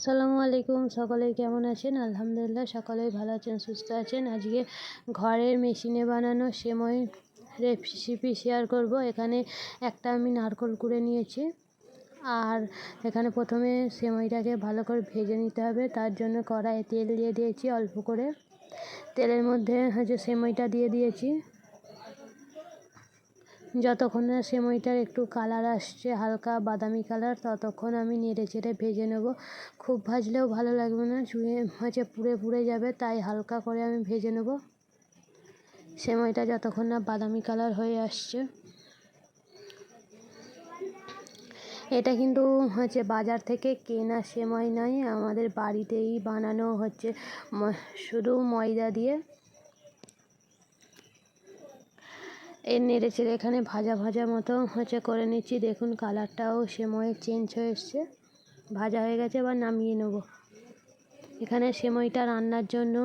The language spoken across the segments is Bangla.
আসসালামু আলাইকুম, সকলেই কেমন আছেন? আলহামদুলিল্লাহ সকলেই ভালো আছেন, সুস্থ আছেন। আজকে ঘরের মেশিনে বানানো সেমাই রেসিপি শেয়ার করব। এখানে একটা আমি নারকেল কুড়ে নিয়েছি, আর এখানে প্রথমে সেমাইটাকে ভালো করে ভেজে নিতে হবে। তার জন্য কড়াইয়ে তেল দিয়ে দিয়েছি অল্প করে। তেলের মধ্যে সেমাইটা দিয়ে দিয়েছি। যতক্ষণ না সেমাইটার একটু কালার আসছে, হালকা বাদামি কালার, ততক্ষণ আমি নেড়ে চেড়ে ভেজে নেব। খুব ভাজলেও ভালো লাগবে না, পুড়ে পুড়ে যাবে, তাই হালকা করে আমি ভেজে নেব সেমাইটা যতক্ষণ না বাদামি কালার হয়ে আসছে। এটা কিন্তু বাজার থেকে কেনা সেমাই নয়, আমাদের বাড়িতেই বানানো শুধু ময়দা দিয়ে। এর নেড়ে চেড়ে এখানে ভাজা ভাজা মতো করে নিচ্ছি। দেখুন কালারটাও সেমাইয়ের চেঞ্জ হয়ে এসছে, ভাজা হয়ে গেছে। এবার নামিয়ে নেব। এখানে সেমাইটা রান্নার জন্য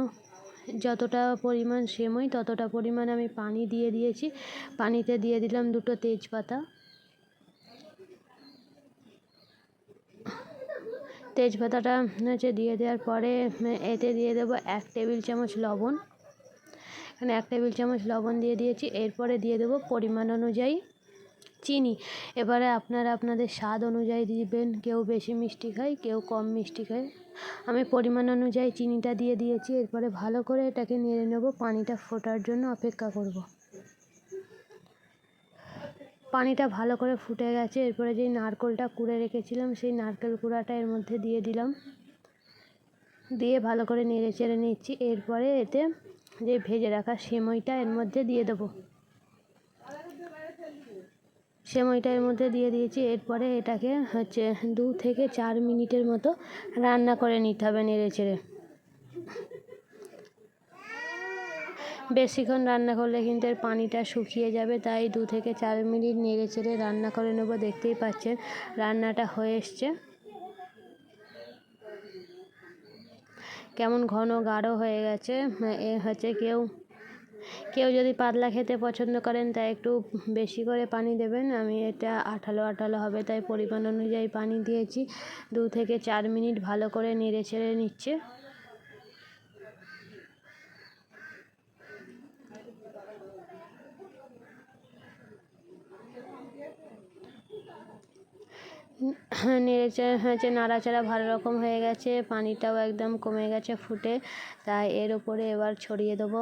যতটা পরিমাণ সেমাই ততটা পরিমাণ আমি পানি দিয়ে দিয়েছি। পানিতে দিয়ে দিলাম 2টো তেজপাতা। তেজপাতাটা দিয়ে দেওয়ার পরে এতে দিয়ে দেবো 1 টেবিল চামচ লবণ। এখানে 1 টেবিল চামচ লবণ দিয়ে দিয়েছি। এরপরে দিয়ে দেবো পরিমাণ অনুযায়ী চিনি। এবারে আপনারা আপনাদের স্বাদ অনুযায়ী দিবেন, কেউ বেশি মিষ্টি খায়, কেউ কম মিষ্টি খায়। আমি পরিমাণ অনুযায়ী চিনিটা দিয়ে দিয়েছি। এরপরে ভালো করে এটাকে নেড়ে নেব, পানিটা ফোটার জন্য অপেক্ষা করব। পানিটা ভালো করে ফুটে গেছে। এরপরে যেই নারকেলটা কুড়ে রেখেছিলাম সেই নারকেল কুড়াটা এর মধ্যে দিয়ে দিলাম, দিয়ে ভালো করে নেড়ে চেড়ে নিচ্ছি। এরপরে এতে যে ভেজে রাখা সেমাইটা এর মধ্যে দিয়ে দেবো। সেমাইটা এর মধ্যে দিয়ে দিয়েছি। এরপরে এটাকে 2 থেকে 4 মিনিটের মতো রান্না করে নিতে হবে নেড়ে চেড়ে। বেশিক্ষণ রান্না করলে কিন্তু এর পানিটা শুকিয়ে যাবে, তাই 2 থেকে 4 মিনিট নেড়ে চেড়ে রান্না করে নেব। দেখতেই পাচ্ছেন রান্নাটা হয়ে এসছে, কেমন ঘন গাঢ় হয়ে গেছে। কেউ যদি পাতলা খেতে পছন্দ করেন তাই একটু বেশি করে পানি দেবেন। আমি এটা আঠালো আঠালো হবে তাই পরিমাণ অনুযায়ী পানি দিয়েছি। 2 থেকে 4 মিনিট ভালো করে নেড়ে চেড়ে নিচ্ছে। নেড়ে নাড়াচাড়া ভালো রকম হয়ে গেছে, পানিটাও একদম কমে গেছে ফুটে। তাই এর উপরে এবার ছড়িয়ে দেবো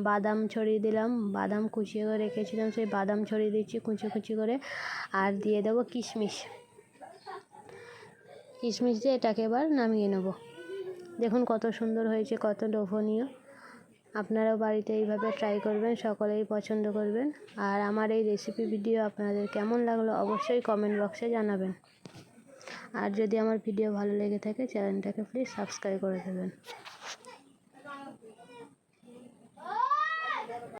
বাদাম ছড়িয়ে দিলাম। বাদাম কুচিয়ে করে রেখেছিলাম, সেই বাদাম ছড়িয়ে দিচ্ছি কুচি কুচি করে। আর দিয়ে দেবো কিশমিশ। কিশমিশ দিয়ে এটাকে এবার নামিয়ে নেব। দেখুন কত সুন্দর হয়েছে, কত লোভনীয়। আপনারাও বাড়িতে এইভাবে ট্রাই করবেন, সকলেই পছন্দ করবেন। আর আমার এই রেসিপি ভিডিও আপনাদের কেমন লাগলো অবশ্যই কমেন্ট বক্সে জানাবেন। আর যদি আমার ভিডিও ভালো লেগে থাকে চ্যানেলটাকে প্লিজ সাবস্ক্রাইব করে দেবেন।